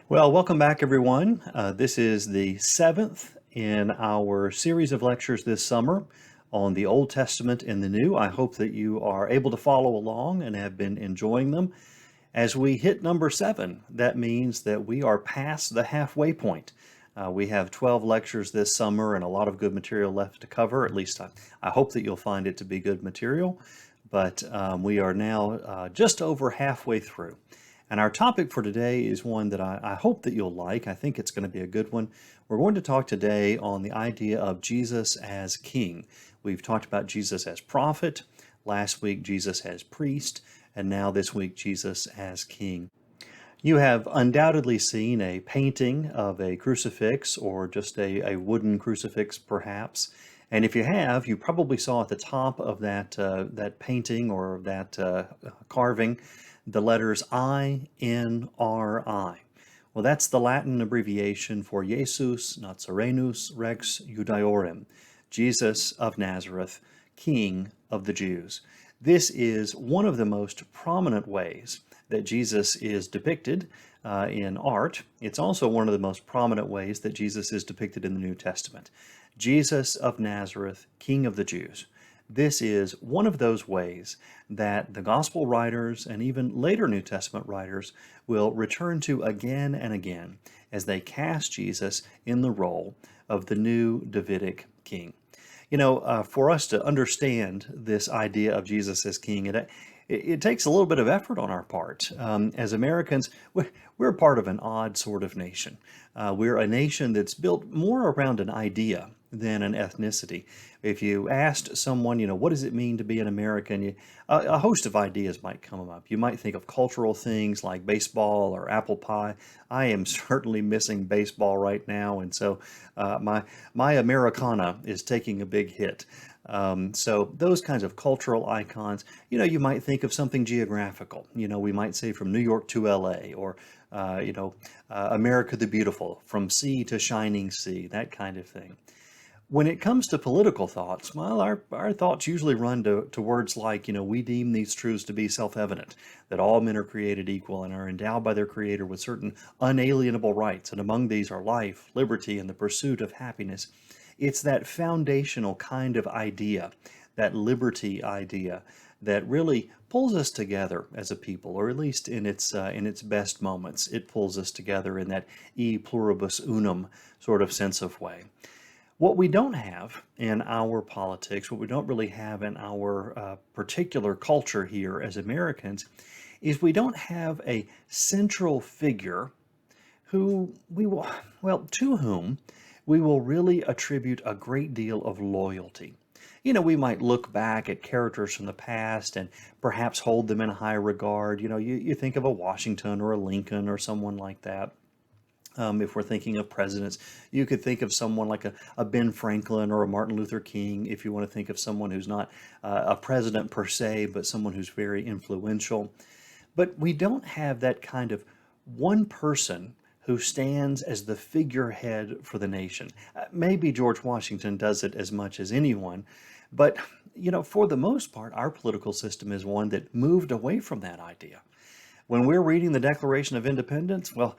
Well, welcome back, everyone. This is the seventh in our series of lectures this summer on the Old Testament and the New. I hope that you are able to follow along and have been enjoying them. As we hit number seven, that means that we are past the halfway point. We have 12 lectures this summer and a lot of good material left to cover. At least I hope that you'll find it to be good material. But we are now just over halfway through. And our topic for today is one that I hope that you'll like. I think it's going to be a good one. We're going to talk today on the idea of Jesus as king. We've talked about Jesus as prophet, last week Jesus as priest, and now this week Jesus as king. You have undoubtedly seen a painting of a crucifix or just a wooden crucifix perhaps. And if you have, you probably saw at the top of that painting or that carving the letters I-N-R-I. Well, that's the Latin abbreviation for Jesus Nazarenus Rex Judaeorum, Jesus of Nazareth, King of the Jews. This is one of the most prominent ways that Jesus is depicted in art. It's also one of the most prominent ways that Jesus is depicted in the New Testament. Jesus of Nazareth, King of the Jews. This is one of those ways that the gospel writers and even later New Testament writers will return to again and again as they cast Jesus in the role of the new Davidic king. For us to understand this idea of Jesus as king, it takes a little bit of effort on our part. As Americans, we're part of an odd sort of nation. We're a nation that's built more around an idea than an ethnicity. If you asked someone, what does it mean to be an American, a host of ideas might come up. You might think of cultural things like baseball or apple pie. I am certainly missing baseball right now, and so my Americana is taking a big hit. So those kinds of cultural icons, you might think of something geographical. We might say from New York to LA, or America the Beautiful, from sea to shining sea, that kind of thing. When it comes to political thoughts, well, our thoughts usually run to words like, we deem these truths to be self-evident, that all men are created equal and are endowed by their Creator with certain unalienable rights, and among these are life, liberty, and the pursuit of happiness. It's that foundational kind of idea, that liberty idea, that really pulls us together as a people, or at least in its best moments. It pulls us together in that e pluribus unum sort of sense of way. What we don't have in our politics, what we don't really have in our particular culture here as Americans, is we don't have a central figure who to whom we will really attribute a great deal of loyalty. We might look back at characters from the past and perhaps hold them in high regard. You think of a Washington or a Lincoln or someone like that. If we're thinking of presidents, you could think of someone like a Ben Franklin or a Martin Luther King, if you want to think of someone who's not a president per se, but someone who's very influential. But we don't have that kind of one person who stands as the figurehead for the nation. Maybe George Washington does it as much as anyone, but for the most part, our political system is one that moved away from that idea. When we're reading the Declaration of Independence, well,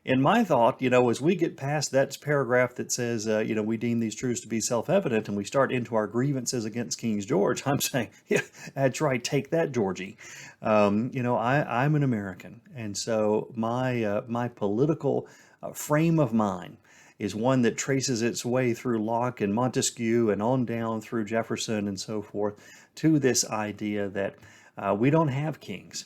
in my thought, as we get past that paragraph that says, we deem these truths to be self-evident, and we start into our grievances against King George, I'm saying, yeah, that's right, take that, Georgie. I'm an American, and so my political frame of mind is one that traces its way through Locke and Montesquieu and on down through Jefferson and so forth to this idea that we don't have kings.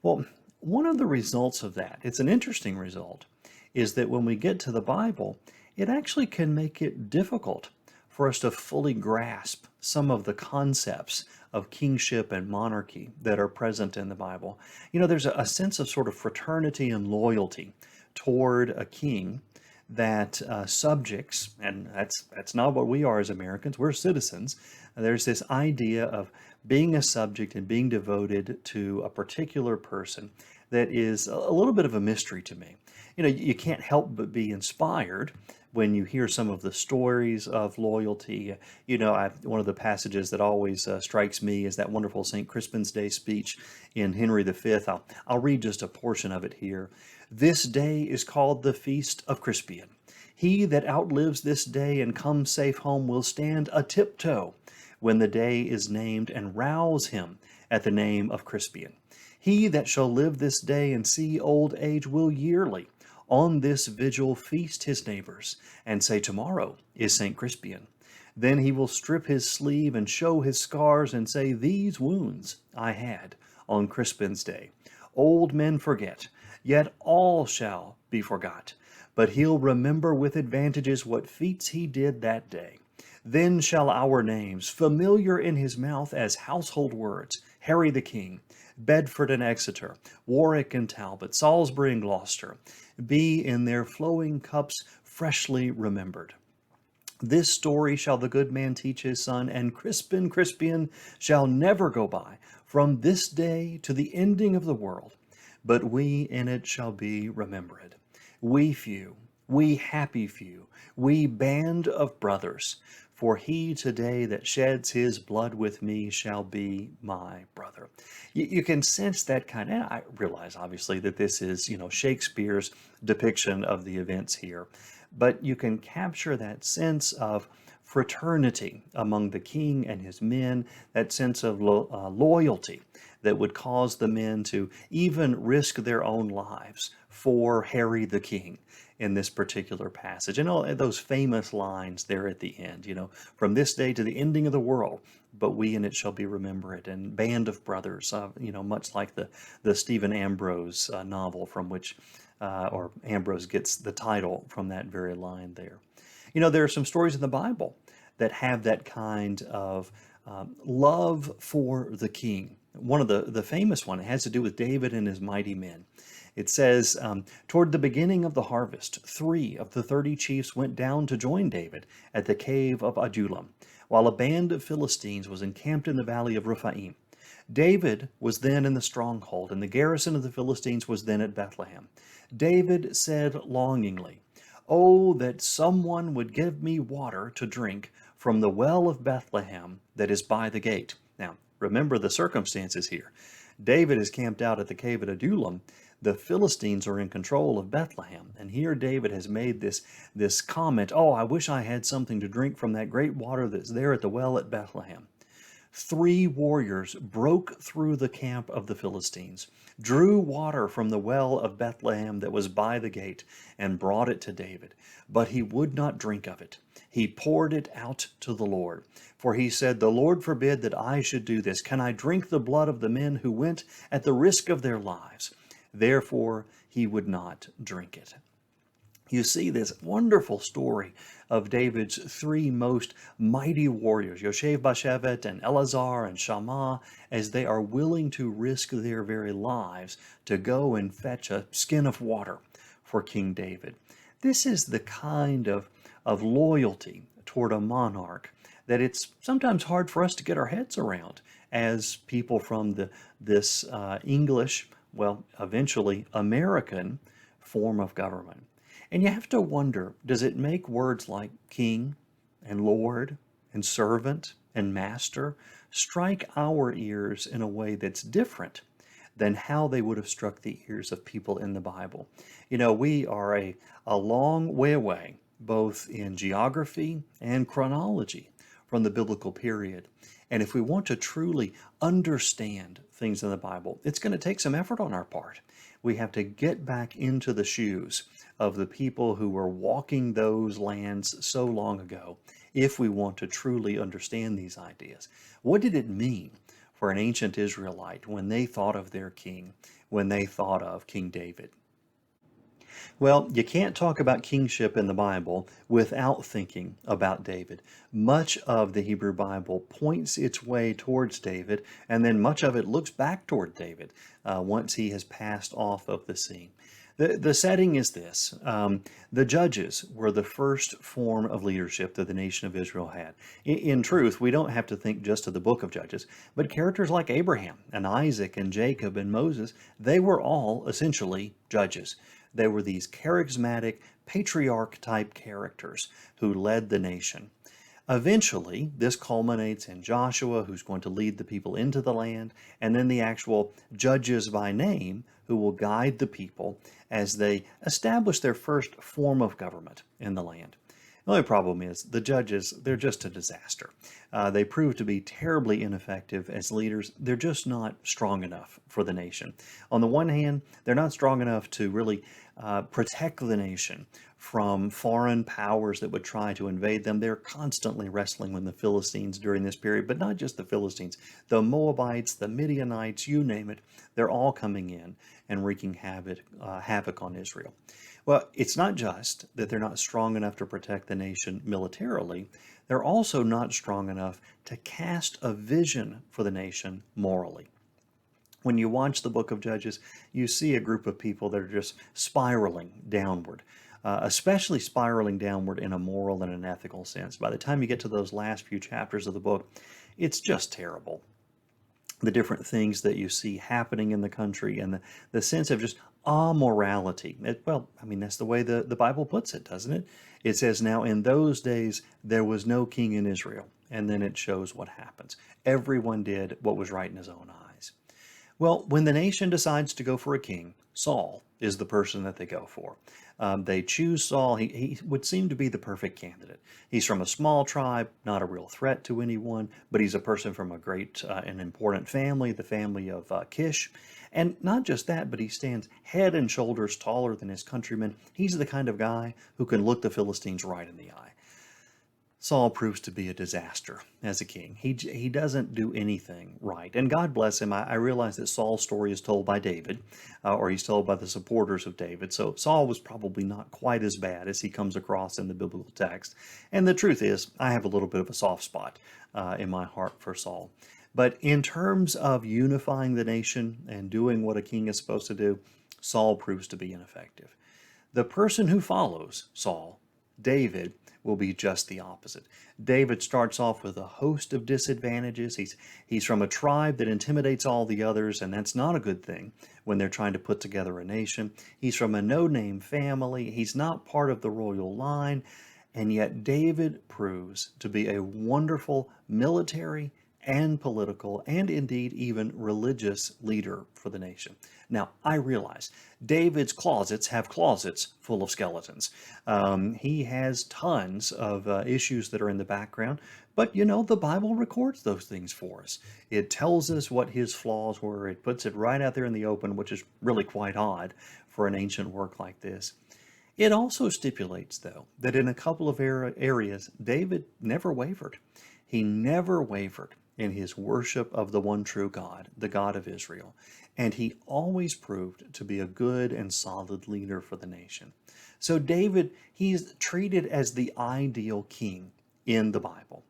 Well, one of the results of that, it's an interesting result, is that when we get to the Bible, it actually can make it difficult for us to fully grasp some of the concepts of kingship and monarchy that are present in the Bible. There's a sense of sort of fraternity and loyalty toward a king that subjects, and that's not what we are as Americans, we're citizens. There's this idea of being a subject and being devoted to a particular person that is a little bit of a mystery to me. You can't help but be inspired when you hear some of the stories of loyalty. One of the passages that always strikes me is that wonderful St. Crispin's Day speech in Henry V. I'll read just a portion of it here. This day is called the Feast of Crispian. He that outlives this day and comes safe home will stand a tiptoe when the day is named, and rouse him at the name of Crispian. He that shall live this day and see old age will yearly on this vigil feast his neighbors, and say, tomorrow is St. Crispian. Then he will strip his sleeve and show his scars, and say, these wounds I had on Crispin's day. Old men forget, yet all shall be forgot. But he'll remember with advantages what feats he did that day. Then shall our names, familiar in his mouth as household words, Harry the King, Bedford and Exeter, Warwick and Talbot, Salisbury and Gloucester, be in their flowing cups freshly remembered. This story shall the good man teach his son, and Crispian shall never go by from this day to the ending of the world, but we in it shall be remembered. We few, we happy few, we band of brothers, for he today that sheds his blood with me shall be my brother. You can sense that kind of, I realize obviously that this is, Shakespeare's depiction of the events here, but you can capture that sense of fraternity among the king and his men, that sense of loyalty that would cause the men to even risk their own lives for Harry the King in this particular passage. And all those famous lines there at the end, from this day to the ending of the world, but we in it shall be remembered, and band of brothers, much like the Stephen Ambrose novel from which, or Ambrose gets the title from that very line there. There are some stories in the Bible that have that kind of love for the king. One of the famous one has to do with David and his mighty men. It says, toward the beginning of the harvest, 3 of the 30 chiefs went down to join David at the cave of Adullam, while a band of Philistines was encamped in the valley of Rephaim. David was then in the stronghold, and the garrison of the Philistines was then at Bethlehem. David said longingly, oh, that someone would give me water to drink from the well of Bethlehem that is by the gate. Now, remember the circumstances here. David is camped out at the cave at Adullam. The Philistines are in control of Bethlehem. And here David has made this comment, oh, I wish I had something to drink from that great water that's there at the well at Bethlehem. 3 warriors broke through the camp of the Philistines, drew water from the well of Bethlehem that was by the gate, and brought it to David. But he would not drink of it. He poured it out to the Lord. For he said, the Lord forbid that I should do this. Can I drink the blood of the men who went at the risk of their lives? Therefore he would not drink it. You see this wonderful story of David's 3 most mighty warriors, Yoshev-Bashevet and Eleazar and Shammah, as they are willing to risk their very lives to go and fetch a skin of water for King David. This is the kind of loyalty toward a monarch that it's sometimes hard for us to get our heads around as people from this English, well, eventually American form of government. And you have to wonder, does it make words like king and lord and servant and master strike our ears in a way that's different than how they would have struck the ears of people in the Bible? We are a long way away, both in geography and chronology, from the biblical period. And if we want to truly understand things in the Bible, it's going to take some effort on our part. We have to get back into the shoes of the people who were walking those lands so long ago if we want to truly understand these ideas. What did it mean for an ancient Israelite when they thought of their king, when they thought of King David? Well, you can't talk about kingship in the Bible without thinking about David. Much of the Hebrew Bible points its way towards David, and then much of it looks back toward David once he has passed off of the scene. The setting is this. The judges were the first form of leadership that the nation of Israel had. In truth, we don't have to think just of the book of Judges, but characters like Abraham and Isaac and Jacob and Moses, they were all essentially judges. They were these charismatic, patriarch-type characters who led the nation. Eventually, this culminates in Joshua, who's going to lead the people into the land, and then the actual judges by name who will guide the people as they establish their first form of government in the land. The only problem is the judges, they're just a disaster. They prove to be terribly ineffective as leaders. They're just not strong enough for the nation. On the one hand, they're not strong enough to really protect the nation from foreign powers that would try to invade them. They're constantly wrestling with the Philistines during this period, but not just the Philistines. The Moabites, the Midianites, you name it, they're all coming in and wreaking havoc on Israel. Well, it's not just that they're not strong enough to protect the nation militarily, they're also not strong enough to cast a vision for the nation morally. When you watch the book of Judges, you see a group of people that are just spiraling downward, especially spiraling downward in a moral and an ethical sense. By the time you get to those last few chapters of the book, it's just terrible. The different things that you see happening in the country and the sense of just amorality. That's the way the Bible puts it, doesn't it? It says, now in those days there was no king in Israel. And then it shows what happens. Everyone did what was right in his own eyes. Well, when the nation decides to go for a king, Saul is the person that they go for. They choose Saul. He would seem to be the perfect candidate. He's from a small tribe, not a real threat to anyone, but he's a person from a great and important family, the family of Kish. And not just that, but he stands head and shoulders taller than his countrymen. He's the kind of guy who can look the Philistines right in the eye. Saul proves to be a disaster as a king. He doesn't do anything right. And God bless him. I realize that Saul's story is told by David, or he's told by the supporters of David. So Saul was probably not quite as bad as he comes across in the biblical text. And the truth is, I have a little bit of a soft spot in my heart for Saul. But in terms of unifying the nation and doing what a king is supposed to do, Saul proves to be ineffective. The person who follows Saul, David, will be just the opposite. David starts off with a host of disadvantages. He's from a tribe that intimidates all the others, and that's not a good thing when they're trying to put together a nation. He's from a no-name family. He's not part of the royal line, and yet David proves to be a wonderful military and political and indeed even religious leader for the nation. Now, I realize David's closets have closets full of skeletons. He has tons of issues that are in the background, but the Bible records those things for us. It tells us what his flaws were. It puts it right out there in the open, which is really quite odd for an ancient work like this. It also stipulates, though, that in a couple of areas, David never wavered. He never wavered in his worship of the one true God, the God of Israel. And he always proved to be a good and solid leader for the nation. So David, he's treated as the ideal king in the Bible.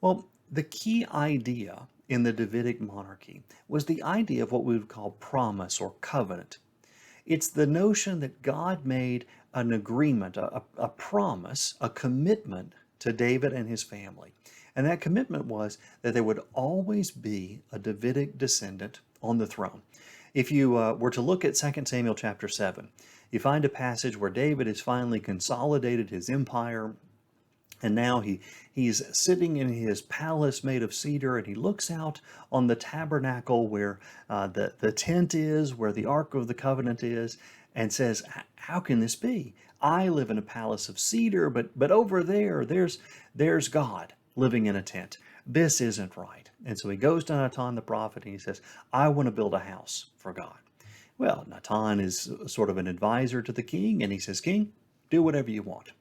Well, the key idea in the Davidic monarchy was the idea of what we would call promise or covenant. It's the notion that God made an agreement, a promise, a commitment to David and his family. And that commitment was that there would always be a Davidic descendant on the throne. If you were to look at 2 Samuel chapter 7, you find a passage where David has finally consolidated his empire, and now he's sitting in his palace made of cedar, and he looks out on the tabernacle where the tent is, where the Ark of the Covenant is, and says, how can this be? I live in a palace of cedar, but over there's God living in a tent. This isn't right. And so he goes to Natan the prophet and he says, I want to build a house for God. Well, Natan is sort of an advisor to the king, and he says, King, do whatever you want.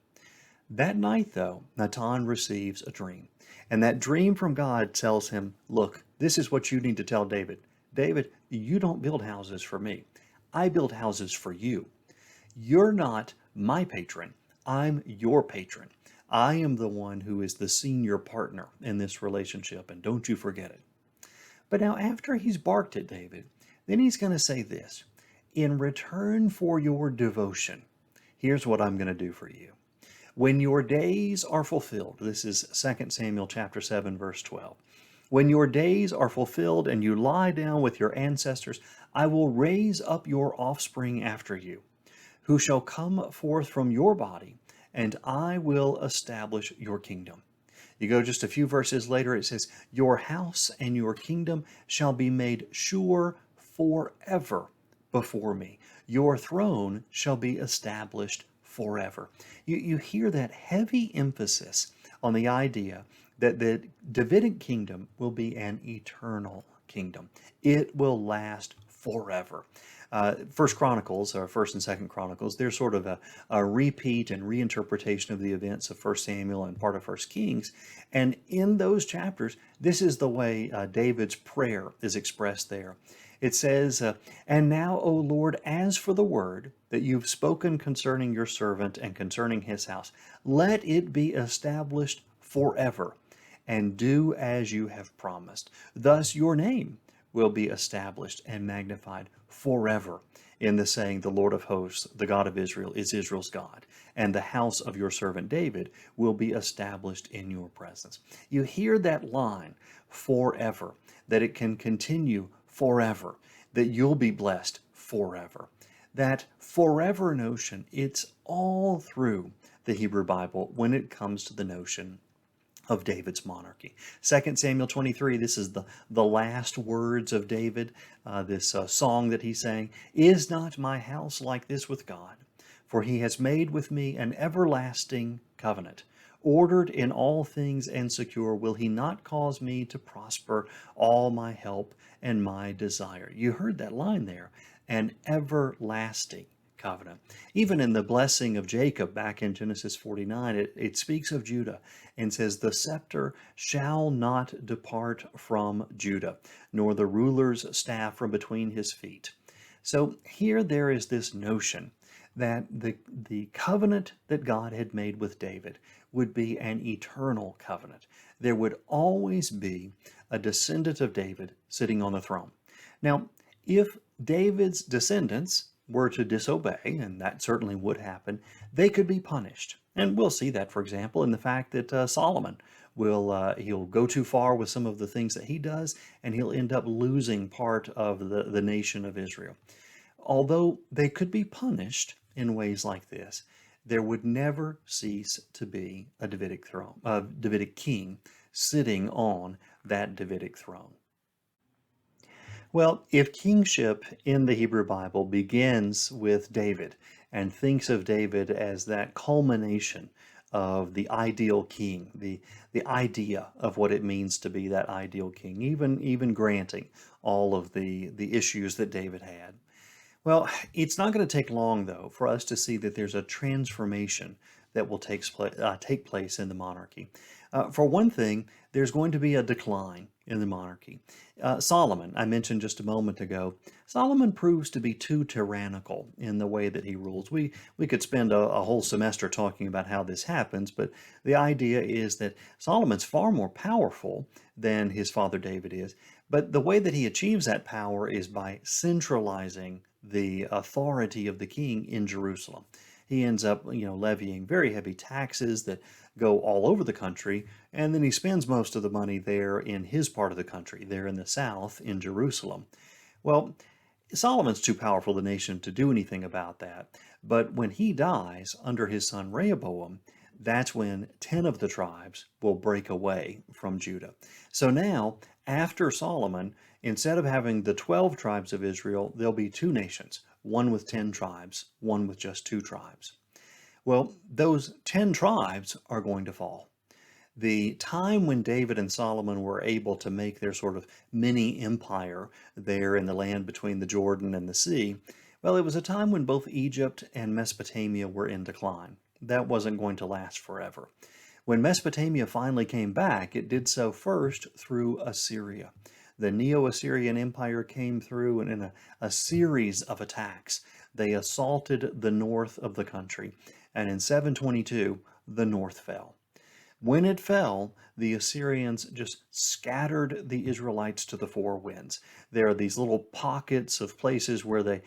That night, though, Natan receives a dream. And that dream from God tells him, look, this is what you need to tell David. David, you don't build houses for me. I build houses for you. You're not my patron. I'm your patron. I am the one who is the senior partner in this relationship, and don't you forget it. But now after he's barked at David, then he's going to say this, in return for your devotion, here's what I'm going to do for you. When your days are fulfilled, this is 2 Samuel chapter 7, verse 12. When your days are fulfilled and you lie down with your ancestors, I will raise up your offspring after you, who shall come forth from your body, and I will establish your kingdom. You go just a few verses later, it says, your house and your kingdom shall be made sure forever before me. Your throne shall be established forever. You hear that heavy emphasis on the idea that the Davidic kingdom will be an eternal kingdom. It will last forever. First Chronicles, or First and Second Chronicles, they're sort of a repeat and reinterpretation of the events of First Samuel and part of First Kings. And in those chapters, this is the way David's prayer is expressed there. It says, and now, O Lord, as for the word that you've spoken concerning your servant and concerning his house, let it be established forever, and do as you have promised. Thus your name will be established and magnified forever, in the saying, the Lord of hosts, the God of Israel, is Israel's God, and the house of your servant David will be established in your presence. You hear that line, forever, that it can continue forever, that you'll be blessed forever. That forever notion, it's all through the Hebrew Bible when it comes to the notion of David's monarchy. 2 Samuel 23, this is the last words of David, this song that he sang. Is not my house like this with God? For he has made with me an everlasting covenant. Ordered in all things and secure, will he not cause me to prosper all my help and my desire? You heard that line there, an everlasting covenant. Even in the blessing of Jacob back in Genesis 49, it speaks of Judah and says, the scepter shall not depart from Judah, nor the ruler's staff from between his feet. So here there is this notion that the covenant that God had made with David would be an eternal covenant. There would always be a descendant of David sitting on the throne. Now, if David's descendants were to disobey, and that certainly would happen, they could be punished. And we'll see that, for example, in the fact that Solomon he'll go too far with some of the things that he does, and he'll end up losing part of the nation of Israel. Although they could be punished in ways like this, there would never cease to be a Davidic king sitting on that Davidic throne. Well, if kingship in the Hebrew Bible begins with David and thinks of David as that culmination of the ideal king, the idea of what it means to be that ideal king, even granting all of the issues that David had. Well, it's not going to take long, though, for us to see that there's a transformation that will take place in the monarchy. For one thing, there's going to be a decline in the monarchy. Solomon, I mentioned just a moment ago, Solomon proves to be too tyrannical in the way that he rules. We could spend a whole semester talking about how this happens, but the idea is that Solomon's far more powerful than his father David is. But the way that he achieves that power is by centralizing the authority of the king in Jerusalem. He ends up, levying very heavy taxes that go all over the country, and then he spends most of the money there in his part of the country, there in the south, in Jerusalem. Well, Solomon's too powerful a nation to do anything about that, but when he dies under his son Rehoboam, that's when 10 of the tribes will break away from Judah. So now, after Solomon, instead of having the 12 tribes of Israel, there'll be two nations, one with 10 tribes, one with just 2 tribes. Well, those 10 tribes are going to fall. The time when David and Solomon were able to make their sort of mini empire there in the land between the Jordan and the sea, well, it was a time when both Egypt and Mesopotamia were in decline. That wasn't going to last forever. When Mesopotamia finally came back, it did so first through Assyria. The Neo-Assyrian Empire came through, and in a series of attacks, they assaulted the north of the country. And in 722, the north fell. When it fell, the Assyrians just scattered the Israelites to the four winds. There are these little pockets of places where they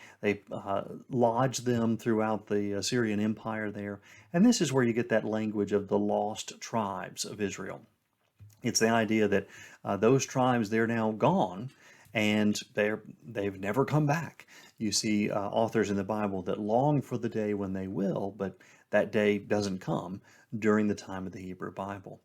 lodged them throughout the Assyrian Empire there. And this is where you get that language of the lost tribes of Israel. It's the idea that those tribes, they're now gone, and they've never come back. You see authors in the Bible that long for the day when they will, but that day doesn't come during the time of the Hebrew Bible.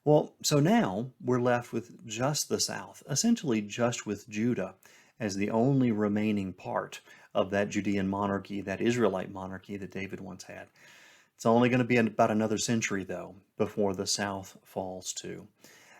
Well, so now we're left with just the south, essentially just with Judah as the only remaining part of that Judean monarchy, that Israelite monarchy that David once had. It's only going to be about another century, though, before the south falls too.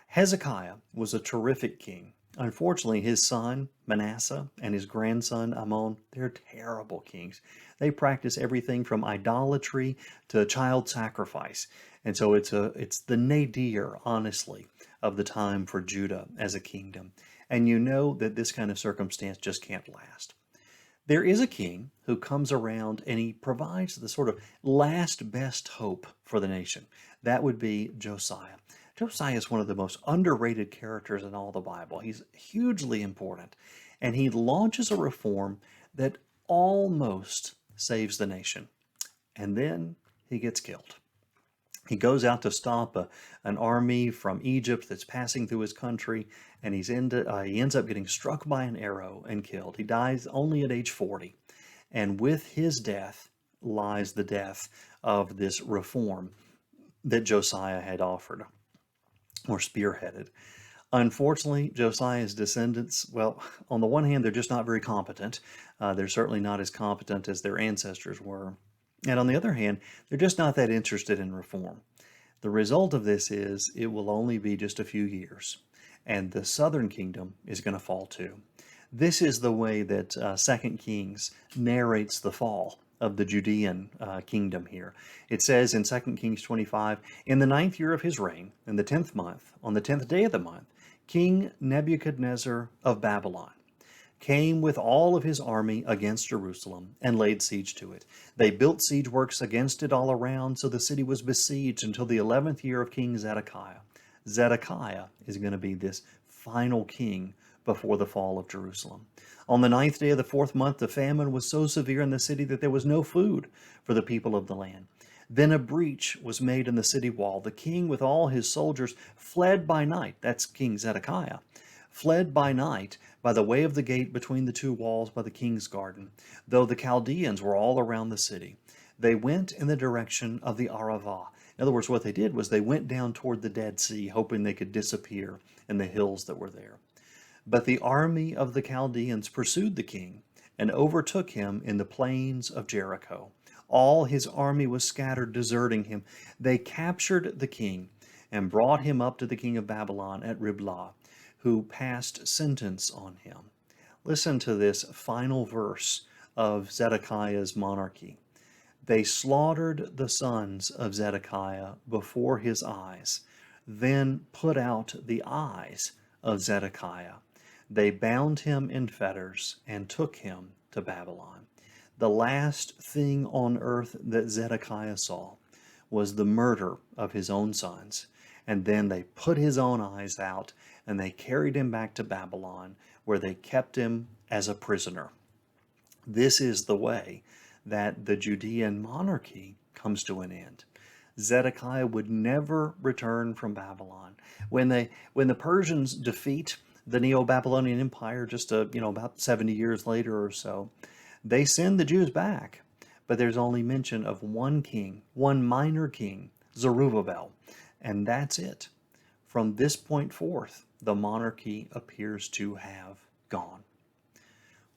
Hezekiah was a terrific king. Unfortunately, his son Manasseh and his grandson Ammon, they're terrible kings. They practice everything from idolatry to child sacrifice. And so it's the nadir, honestly, of the time for Judah as a kingdom. And you know that this kind of circumstance just can't last. There is a king who comes around and he provides the sort of last best hope for the nation. That would be Josiah. Josiah is one of the most underrated characters in all the Bible. He's hugely important, and he launches a reform that almost saves the nation. And then he gets killed. He goes out to stop an army from Egypt that's passing through his country, and he ends up getting struck by an arrow and killed. He dies only at age 40. And with his death lies the death of this reform that Josiah had offered or spearheaded. Unfortunately, Josiah's descendants, well, on the one hand, they're just not very competent. They're certainly not as competent as their ancestors were. And on the other hand, they're just not that interested in reform. The result of this is it will only be just a few years, and the southern kingdom is going to fall too. This is the way that 2 Kings narrates the fall of the Judean kingdom here. It says in 2 Kings 25, in the 9th year of his reign, in the 10th month, on the 10th day of the month, King Nebuchadnezzar of Babylon came with all of his army against Jerusalem and laid siege to it. They built siege works against it all around, so the city was besieged until the 11th year of King Zedekiah. Zedekiah is going to be this final king before the fall of Jerusalem. On the 9th day of the 4th month, the famine was so severe in the city that there was no food for the people of the land. Then a breach was made in the city wall. The king with all his soldiers fled by night. That's King Zedekiah. Fled by night by the way of the gate between the two walls by the king's garden, though the Chaldeans were all around the city. They went in the direction of the Arava. In other words, what they did was they went down toward the Dead Sea, hoping they could disappear in the hills that were there. But the army of the Chaldeans pursued the king and overtook him in the plains of Jericho. All his army was scattered, deserting him. They captured the king and brought him up to the king of Babylon at Riblah, who passed sentence on him. Listen to this final verse of Zedekiah's monarchy. They slaughtered the sons of Zedekiah before his eyes, then put out the eyes of Zedekiah. They bound him in fetters and took him to Babylon. The last thing on earth that Zedekiah saw was the murder of his own sons. And then they put his own eyes out and they carried him back to Babylon, where they kept him as a prisoner. This is the way that the Judean monarchy comes to an end. Zedekiah would never return from Babylon. When the Persians defeat the Neo-Babylonian Empire just about 70 years later or so, they send the Jews back. But there's only mention of one king, one minor king, Zerubbabel, and that's it. From this point forth, the monarchy appears to have gone.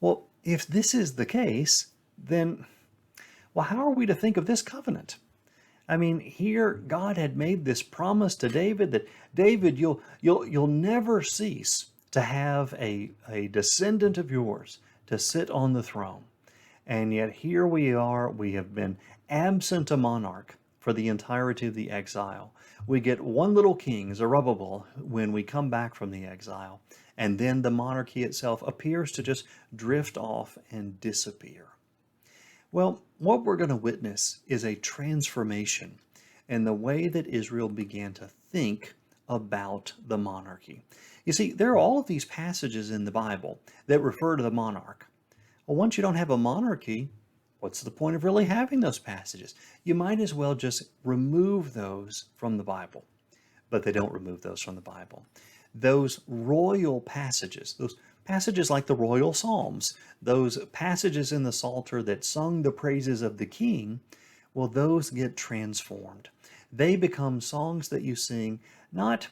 Well, if this is the case, then, well, how are we to think of this covenant? I mean, here God had made this promise to David that, David, you'll never cease to have a descendant of yours to sit on the throne. And yet here we are, we have been absent a monarch for the entirety of the exile. We get one little king, Zerubbabel, when we come back from the exile, and then the monarchy itself appears to just drift off and disappear. Well, what we're going to witness is a transformation in the way that Israel began to think about the monarchy. You see, there are all of these passages in the Bible that refer to the monarch. Well, once you don't have a monarchy, what's the point of really having those passages? You might as well just remove those from the Bible. But they don't remove those from the Bible. Those royal passages, those Passages like the Royal Psalms, those passages in the Psalter that sung the praises of the king, well, those get transformed. They become songs that you sing not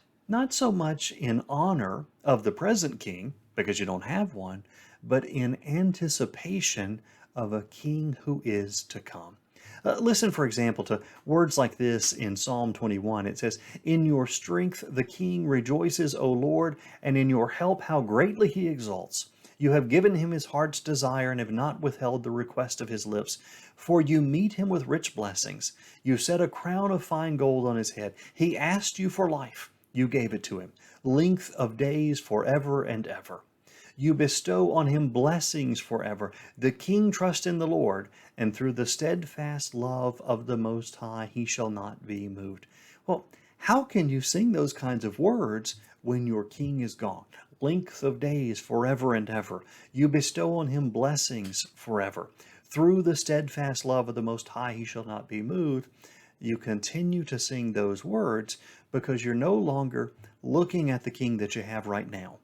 so much in honor of the present king, because you don't have one, but in anticipation of a king who is to come. Listen, for example, to words like this in Psalm 21. It says, "In your strength the king rejoices, O Lord, and in your help how greatly he exalts. You have given him his heart's desire and have not withheld the request of his lips. For you meet him with rich blessings. You set a crown of fine gold on his head. He asked you for life. You gave it to him. Length of days forever and ever. You bestow on him blessings forever. The king trusts in the Lord, and through the steadfast love of the Most High he shall not be moved." Well, how can you sing those kinds of words when your king is gone? Length of days forever and ever. You bestow on him blessings forever. Through the steadfast love of the Most High he shall not be moved. You continue to sing those words because you're no longer looking at the king that you have right now.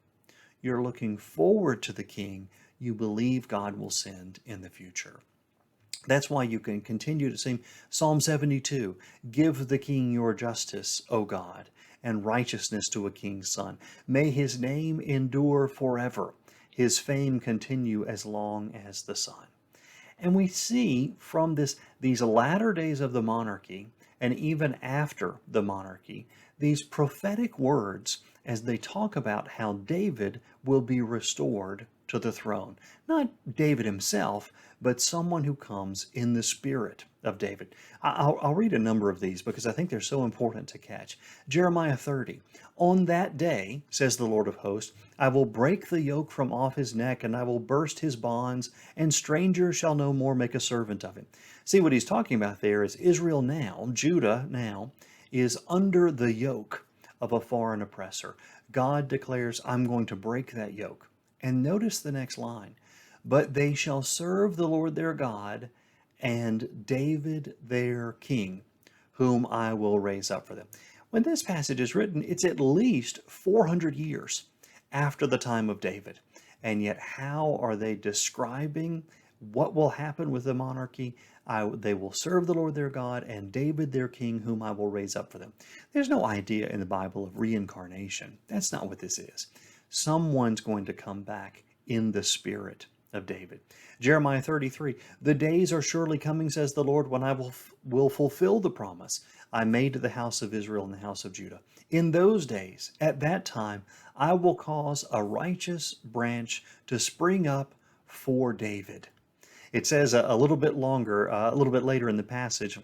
You're looking forward to the king you believe God will send in the future. That's why you can continue to sing Psalm 72. "Give the king your justice, O God, and righteousness to a king's son. May his name endure forever. His fame continue as long as the sun." And we see from these latter days of the monarchy, and even after the monarchy, these prophetic words as they talk about how David will be restored to the throne. Not David himself, but someone who comes in the spirit of David. I'll read a number of these because I think they're so important to catch. Jeremiah 30. "On that day, says the Lord of hosts, I will break the yoke from off his neck, and I will burst his bonds, and strangers shall no more make a servant of him." See, what he's talking about there is Israel now, Judah now, is under the yoke of a foreign oppressor. God declares, "I'm going to break that yoke." And notice the next line. "But they shall serve the Lord their God and David their king, whom I will raise up for them." When this passage is written, it's at least 400 years after the time of David. And yet, how are they describing what will happen with the monarchy? They will serve the Lord their God and David their king, whom I will raise up for them. There's no idea in the Bible of reincarnation. That's not what this is. Someone's going to come back in the spirit of David. Jeremiah 33, "The days are surely coming, says the Lord, when I will fulfill the promise I made to the house of Israel and the house of Judah. In those days, at that time, I will cause a righteous branch to spring up for David." It says a little bit longer, a little bit later in the passage,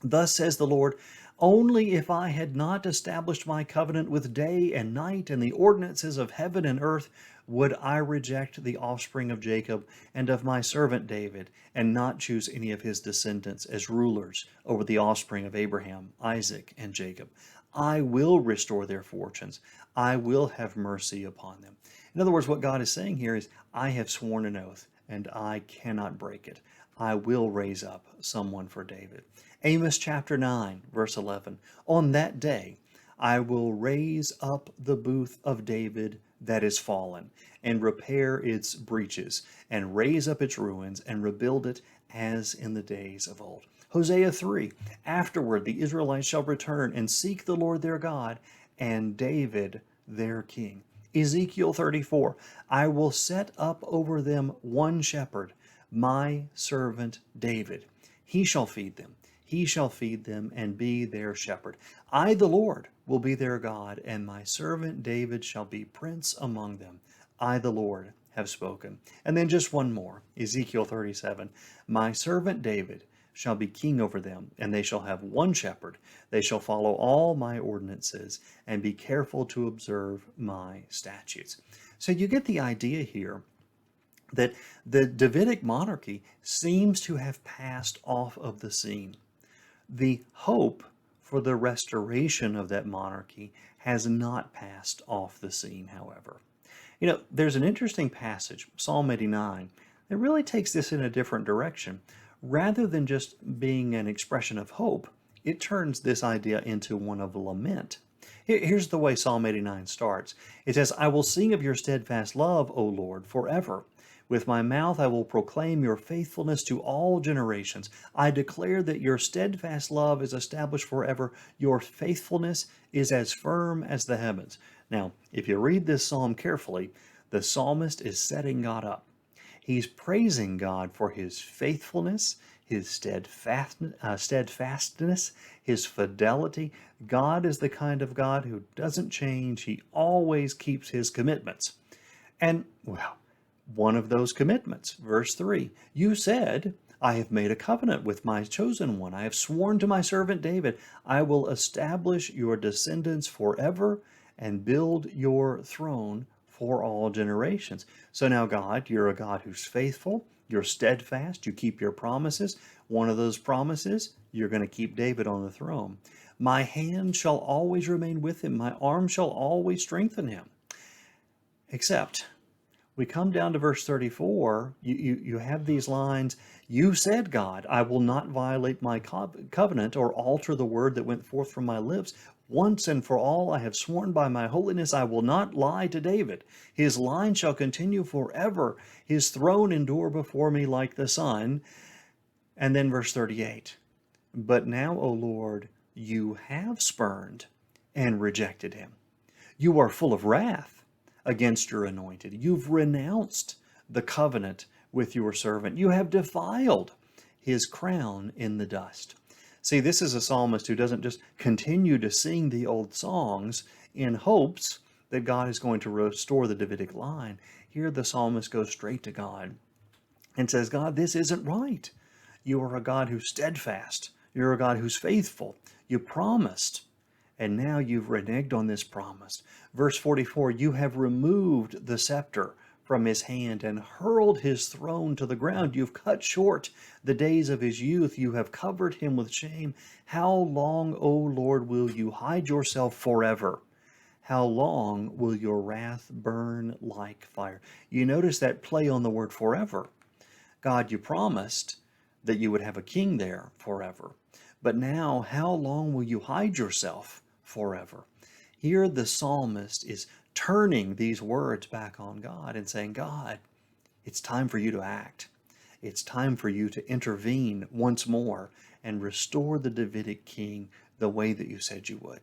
"Thus says the Lord, only if I had not established my covenant with day and night and the ordinances of heaven and earth, would I reject the offspring of Jacob and of my servant David, and not choose any of his descendants as rulers over the offspring of Abraham, Isaac, and Jacob. I will restore their fortunes. I will have mercy upon them." In other words, what God is saying here is, I have sworn an oath, and I cannot break it. I will raise up someone for David. Amos chapter 9, verse 11. "On that day I will raise up the booth of David that is fallen, and repair its breaches, and raise up its ruins, and rebuild it as in the days of old." Hosea 3. "Afterward the Israelites shall return and seek the Lord their God, and David their king." Ezekiel 34. "I will set up over them one shepherd, my servant David. He shall feed them. He shall feed them and be their shepherd. I, the Lord, will be their God, and my servant David shall be prince among them. I, the Lord, have spoken." And then just one more, Ezekiel 37. "My servant David shall be king over them, and they shall have one shepherd. They shall follow all my ordinances and be careful to observe my statutes." So you get the idea here that the Davidic monarchy seems to have passed off of the scene. The hope for the restoration of that monarchy has not passed off the scene, however. There's an interesting passage, Psalm 89, that really takes this in a different direction. Rather than just being an expression of hope, it turns this idea into one of lament. Here's the way Psalm 89 starts. It says, I will sing of your steadfast love, O Lord, forever. With my mouth I will proclaim your faithfulness to all generations. I declare that your steadfast love is established forever. Your faithfulness is as firm as the heavens. Now, if you read this psalm carefully, the psalmist is setting God up. He's praising God for his faithfulness, his steadfastness, his fidelity. God is the kind of God who doesn't change. He always keeps his commitments. And, well, one of those commitments, verse 3, you said, I have made a covenant with my chosen one. I have sworn to my servant David, I will establish your descendants forever and build your throne for all generations. So now, God, you're a God who's faithful, you're steadfast, you keep your promises. One of those promises, you're going to keep David on the throne. My hand shall always remain with him, my arm shall always strengthen him. Except, we come down to verse 34, you have these lines, you said, God, I will not violate my covenant or alter the word that went forth from my lips. Once and for all I have sworn by my holiness, I will not lie to David. His line shall continue forever. His throne endure before me like the sun. And then verse 38, but now, O Lord, you have spurned and rejected him. You are full of wrath against your anointed. You've renounced the covenant with your servant. You have defiled his crown in the dust. See, this is a psalmist who doesn't just continue to sing the old songs in hopes that God is going to restore the Davidic line. Here the psalmist goes straight to God and says, God, this isn't right. You are a God who's steadfast. You're a God who's faithful. You promised, and now you've reneged on this promise. Verse 44, you have removed the scepter from his hand and hurled his throne to the ground. You've cut short the days of his youth. You have covered him with shame. How long, O Lord, will you hide yourself forever? How long will your wrath burn like fire? You notice that play on the word forever. God, you promised that you would have a king there forever. But now, how long will you hide yourself forever? Here the psalmist is turning these words back on God and saying, God, it's time for you to act. It's time for you to intervene once more and restore the Davidic king the way that you said you would.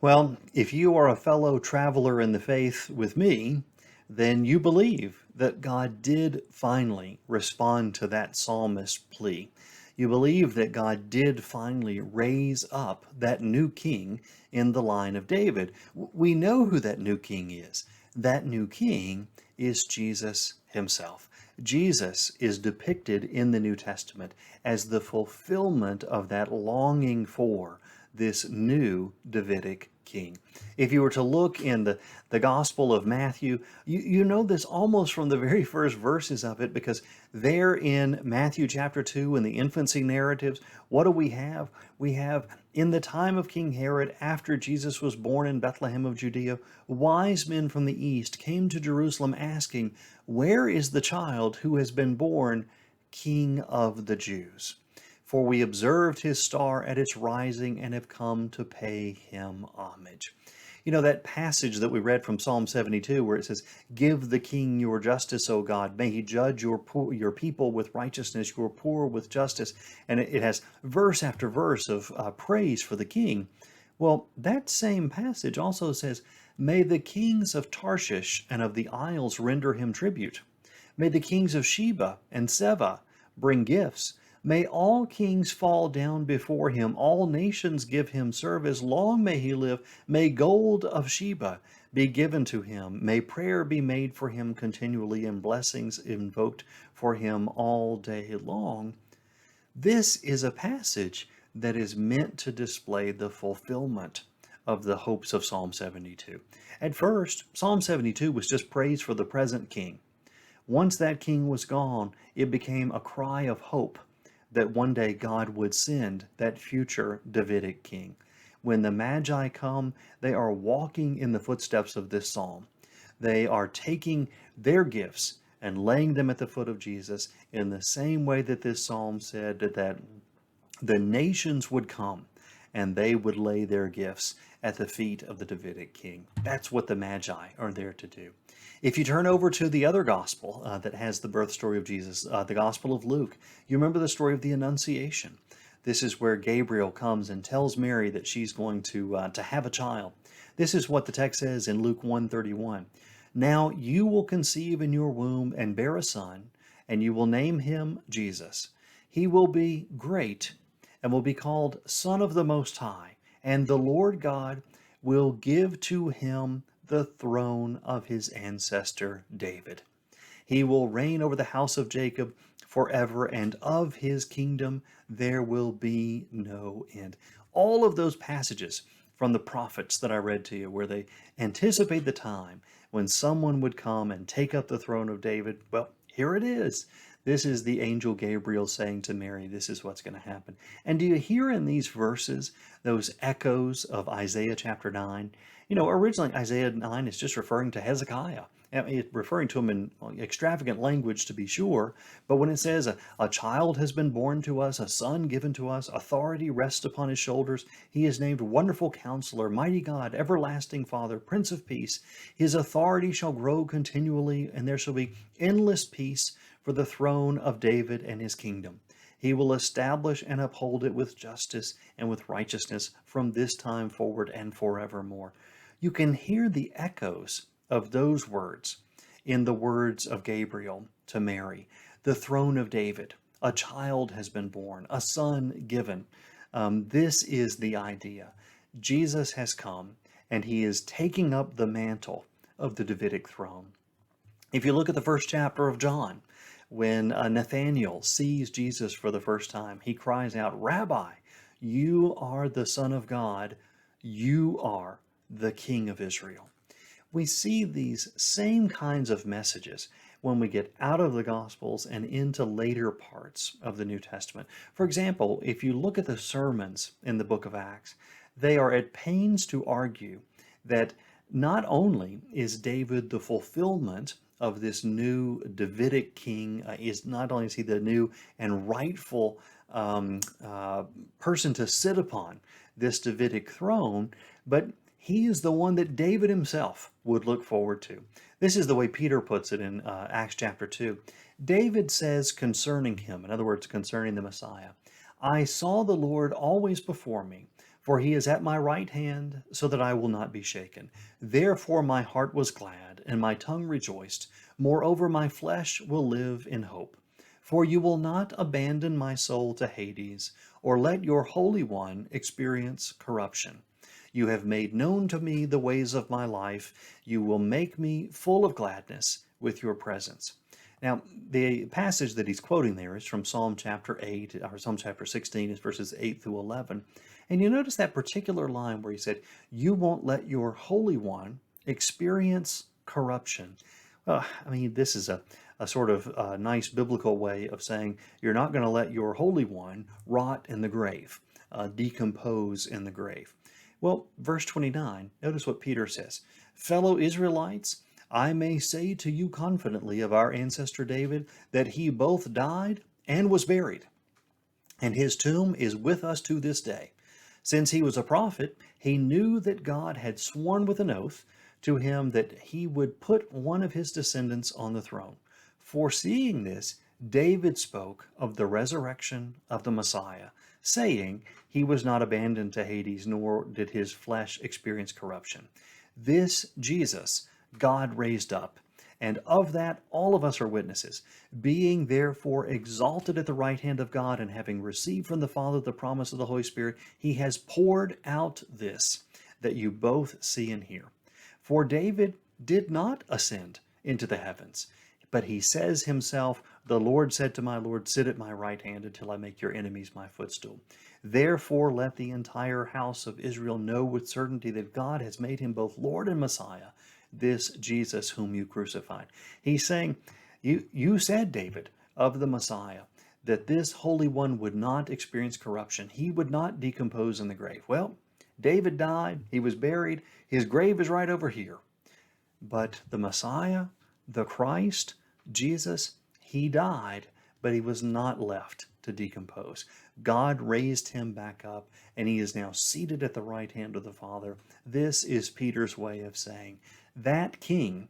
Well, if you are a fellow traveler in the faith with me, then you believe that God did finally respond to that psalmist's plea. You believe that God did finally raise up that new king in the line of David. We know who that new king is. That new king is Jesus himself. Jesus is depicted in the New Testament as the fulfillment of that longing for this new Davidic king. If you were to look in the Gospel of Matthew, you know this almost from the very first verses of it, because there in Matthew chapter 2 in the infancy narratives, what do we have? We have, in the time of King Herod, after Jesus was born in Bethlehem of Judea, wise men from the east came to Jerusalem asking, where is the child who has been born King of the Jews? For we observed his star at its rising and have come to pay him homage. You know, that passage that we read from Psalm 72 where it says, give the king your justice, O God. May he judge your people with righteousness, your poor with justice. And it has verse after verse of praise for the king. Well, that same passage also says, may the kings of Tarshish and of the isles render him tribute. May the kings of Sheba and Seba bring gifts. May all kings fall down before him, all nations give him service. Long may he live. May gold of Sheba be given to him. May prayer be made for him continually and blessings invoked for him all day long. This is a passage that is meant to display the fulfillment of the hopes of Psalm 72. At first, Psalm 72 was just praise for the present king. Once that king was gone, it became a cry of hope that one day God would send that future Davidic king. When the Magi come, they are walking in the footsteps of this psalm. They are taking their gifts and laying them at the foot of Jesus in the same way that this psalm said that the nations would come and they would lay their gifts at the feet of the Davidic king. That's what the Magi are there to do. If you turn over to the other gospel that has the birth story of Jesus, the Gospel of Luke, you remember the story of the Annunciation. This is where Gabriel comes and tells Mary that she's going to have a child. This is what the text says in Luke 1:31. Now you will conceive in your womb and bear a son, and you will name him Jesus. He will be great and will be called Son of the Most High, and the Lord God will give to him the throne of his ancestor David. He will reign over the house of Jacob forever, and of his kingdom there will be no end. All of those passages from the prophets that I read to you, where they anticipate the time when someone would come and take up the throne of David, well, here it is. This is the angel Gabriel saying to Mary, this is what's going to happen. And do you hear in these verses those echoes of Isaiah chapter 9? You know, originally Isaiah 9 is just referring to Hezekiah. It's referring to him in extravagant language, to be sure, but when it says a child has been born to us, a son given to us, authority rests upon his shoulders, he is named Wonderful Counselor, Mighty God, Everlasting Father, Prince of Peace. His authority shall grow continually, and there shall be endless peace for the throne of David and his kingdom. He will establish and uphold it with justice and with righteousness from this time forward and forevermore. You can hear the echoes of those words in the words of Gabriel to Mary. The throne of David, a child has been born, a son given. This is the idea. Jesus has come, and he is taking up the mantle of the Davidic throne. If you look at the first chapter of John, when Nathanael sees Jesus for the first time, he cries out, Rabbi, you are the Son of God, you are the King of Israel. We see these same kinds of messages when we get out of the Gospels and into later parts of the New Testament. For example, if you look at the sermons in the book of Acts, they are at pains to argue that not only is David the fulfillment of this new Davidic king, is not only is he the new and rightful person to sit upon this Davidic throne, but he is the one that David himself would look forward to. This is the way Peter puts it in Acts chapter 2. David says concerning him, in other words, concerning the Messiah, I saw the Lord always before me, for he is at my right hand, so that I will not be shaken. Therefore my heart was glad, and my tongue rejoiced. Moreover, my flesh will live in hope. For you will not abandon my soul to Hades, or let your Holy One experience corruption. You have made known to me the ways of my life. You will make me full of gladness with your presence. Now, the passage that he's quoting there is from Psalm chapter 8, or Psalm chapter 16, is verses 8 through 11. And you notice that particular line where he said, you won't let your Holy One experience corruption. Well, I mean, this is a sort of nice biblical way of saying you're not going to let your Holy One rot in the grave, decompose in the grave. Well, verse 29, notice what Peter says. Fellow Israelites, I may say to you confidently of our ancestor David that he both died and was buried, and his tomb is with us to this day. Since he was a prophet, he knew that God had sworn with an oath to him that he would put one of his descendants on the throne. Foreseeing this, David spoke of the resurrection of the Messiah, saying he was not abandoned to Hades, nor did his flesh experience corruption. This Jesus God raised up, and of that all of us are witnesses. Being therefore exalted at the right hand of God, and having received from the Father the promise of the Holy Spirit, he has poured out this, that you both see and hear. For David did not ascend into the heavens, but he says himself, the Lord said to my Lord, sit at my right hand until I make your enemies my footstool. Therefore let the entire house of Israel know with certainty that God has made him both Lord and Messiah, this Jesus whom you crucified. He's saying, you said, David, of the Messiah, that this Holy One would not experience corruption. He would not decompose in the grave. Well, David died. He was buried. His grave is right over here. But the Messiah, the Christ, Jesus, he died, but he was not left to decompose. God raised him back up, and he is now seated at the right hand of the Father. This is Peter's way of saying that king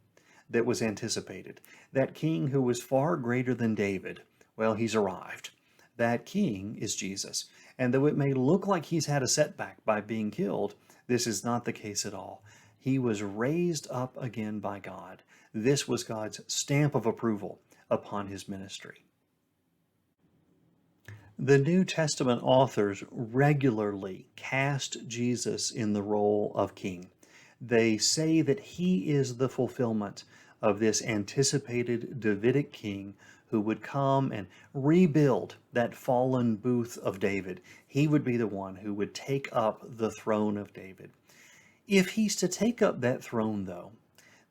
that was anticipated, that king who was far greater than David, well, he's arrived. That king is Jesus. And though it may look like he's had a setback by being killed, this is not the case at all. He was raised up again by God. This was God's stamp of approval upon his ministry. The New Testament authors regularly cast Jesus in the role of king. They say that he is the fulfillment of this anticipated Davidic king who would come and rebuild that fallen booth of David. He would be the one who would take up the throne of David. If he's to take up that throne, though,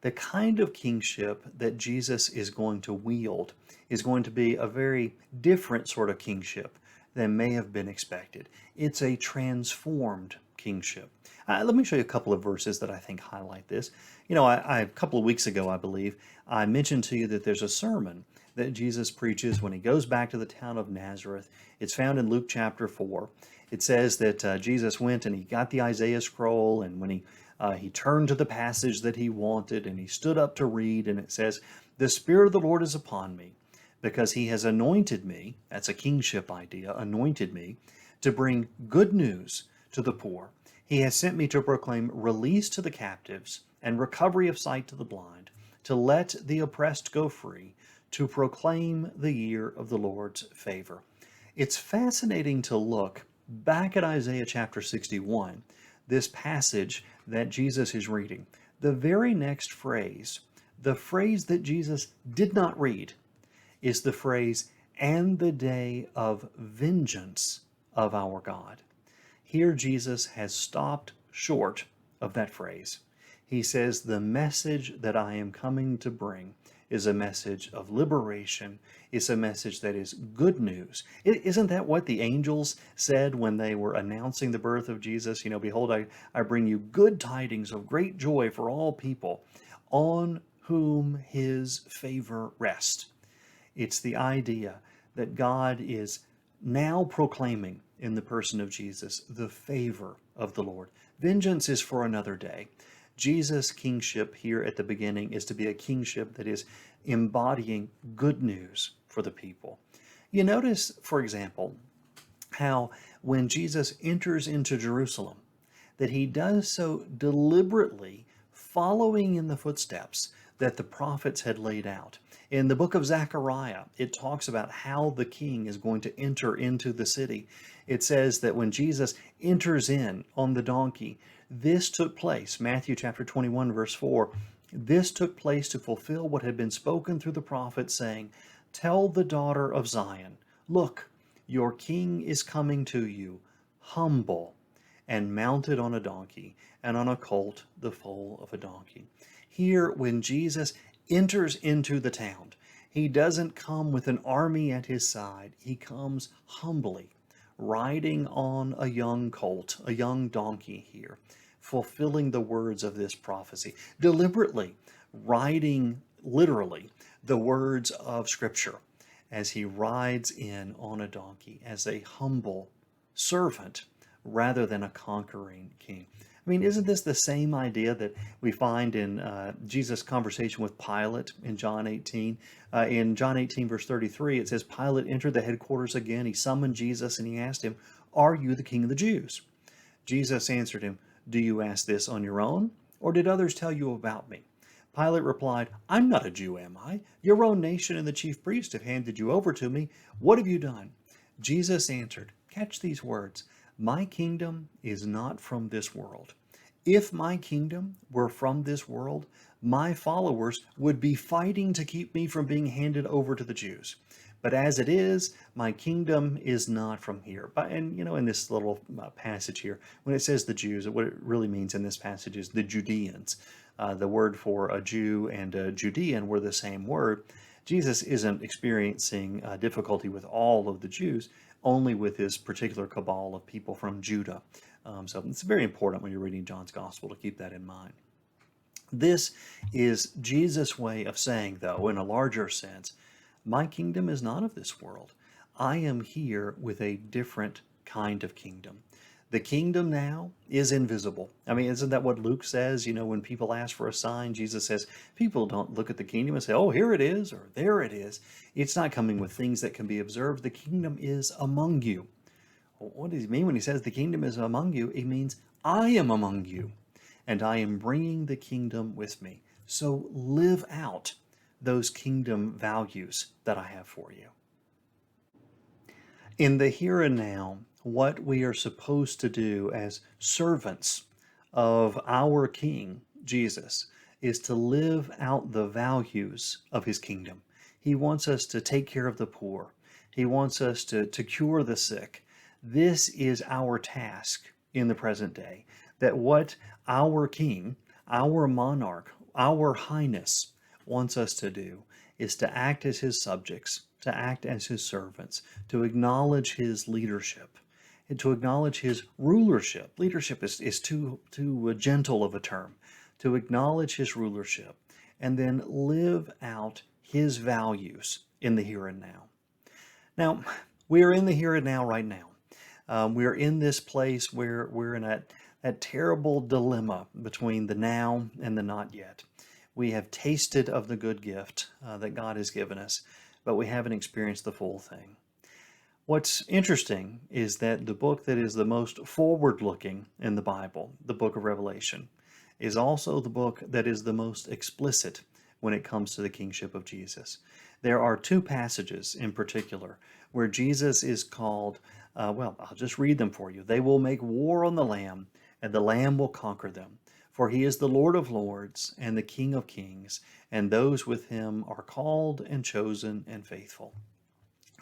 the kind of kingship that Jesus is going to wield is going to be a very different sort of kingship than may have been expected. It's a transformed kingship. Let me show you a couple of verses that I think highlight this. You know, a couple of weeks ago, I believe, I mentioned to you that there's a sermon that Jesus preaches when he goes back to the town of Nazareth. It's found in Luke chapter 4. It says that Jesus went and he got the Isaiah scroll, and when he turned to the passage that he wanted, and he stood up to read, and it says, "The Spirit of the Lord is upon me, because he has anointed me," that's a kingship idea, anointed me, "to bring good news to the poor. He has sent me to proclaim release to the captives and recovery of sight to the blind, to let the oppressed go free, to proclaim the year of the Lord's favor." It's fascinating to look back at Isaiah chapter 61, this passage that Jesus is reading. The very next phrase, the phrase that Jesus did not read, is the phrase, "and the day of vengeance of our God." Here Jesus has stopped short of that phrase. He says, the message that I am coming to bring is a message of liberation. It's a message that is good news. Isn't that what the angels said when they were announcing the birth of Jesus? You know, "Behold, I bring you good tidings of great joy for all people, on whom his favor rests." It's the idea that God is now proclaiming in the person of Jesus the favor of the Lord. Vengeance is for another day. Jesus' kingship here at the beginning is to be a kingship that is embodying good news for the people. You notice, for example, how when Jesus enters into Jerusalem, that he does so deliberately, following in the footsteps that the prophets had laid out. In the book of Zechariah, it talks about how the king is going to enter into the city. It says that when Jesus enters in on the donkey, this took place, Matthew chapter 21, verse 4, this took place to fulfill what had been spoken through the prophet, saying, "Tell the daughter of Zion, look, your king is coming to you, humble, and mounted on a donkey, and on a colt, the foal of a donkey." Here, when Jesus enters into the town, he doesn't come with an army at his side. He comes humbly, riding on a young colt, a young donkey here, fulfilling the words of this prophecy, deliberately riding literally the words of Scripture as he rides in on a donkey as a humble servant rather than a conquering king. I mean, isn't this the same idea that we find in Jesus' conversation with Pilate in John 18? In John 18, verse 33, it says, Pilate entered the headquarters again. He summoned Jesus and he asked him, "Are you the king of the Jews?" Jesus answered him, "Do you ask this on your own, or did others tell you about me?" Pilate replied, "I'm not a Jew, am I? Your own nation and the chief priest have handed you over to me. What have you done?" Jesus answered, catch these words, "My kingdom is not from this world. If my kingdom were from this world, my followers would be fighting to keep me from being handed over to the Jews. But as it is, my kingdom is not from here." And, you know, in this little passage here, when it says the Jews, what it really means in this passage is the Judeans. The word for a Jew and a Judean were the same word. Jesus isn't experiencing difficulty with all of the Jews, only with his particular cabal of people from Judah. So it's very important when you're reading John's Gospel to keep that in mind. This is Jesus' way of saying, though, in a larger sense, my kingdom is not of this world. I am here with a different kind of kingdom. The kingdom now is invisible. I mean, isn't that what Luke says? You know, when people ask for a sign, Jesus says, people don't look at the kingdom and say, oh, here it is, or there it is. It's not coming with things that can be observed. The kingdom is among you. Well, what does he mean when he says the kingdom is among you? He means I am among you, and I am bringing the kingdom with me. So live out those kingdom values that I have for you. In the here and now, what we are supposed to do as servants of our King, Jesus, is to live out the values of his kingdom. He wants us to take care of the poor. He wants us to cure the sick. This is our task in the present day. That what our King, our monarch, our highness wants us to do is to act as his subjects, to act as his servants, to acknowledge his leadership, and to acknowledge his rulership. Leadership is too gentle of a term. To acknowledge his rulership and then live out his values in the here and now. Now, we are in the here and now right now. We are in this place where we're in that terrible dilemma between the now and the not yet. We have tasted of the good gift that God has given us, but we haven't experienced the full thing. What's interesting is that the book that is the most forward-looking in the Bible, the book of Revelation, is also the book that is the most explicit when it comes to the kingship of Jesus. There are two passages in particular where Jesus is called, well, I'll just read them for you. They will make war on the Lamb, and the Lamb will conquer them. For he is the Lord of lords and the King of kings, and those with him are called and chosen and faithful.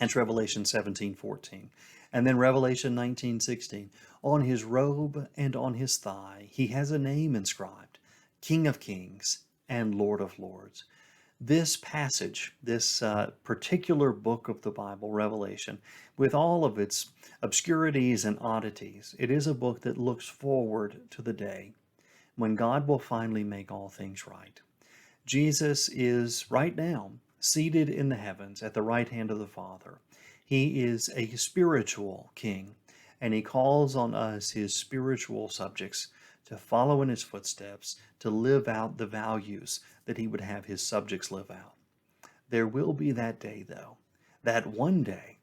That's Revelation 17:14. And then Revelation 19:16. On his robe and on his thigh he has a name inscribed, King of kings and Lord of lords. This passage, this particular book of the Bible, Revelation, with all of its obscurities and oddities, it is a book that looks forward to the day when God will finally make all things right. Jesus is right now seated in the heavens at the right hand of the Father. He is a spiritual king, and he calls on us, his spiritual subjects, to follow in his footsteps, to live out the values that he would have his subjects live out. There will be that day, though, that one day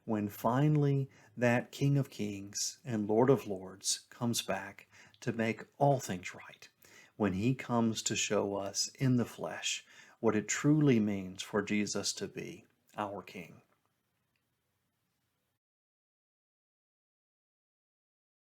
when finally that King of Kings and Lord of Lords comes back to make all things right, when he comes to show us in the flesh what it truly means for Jesus to be our King.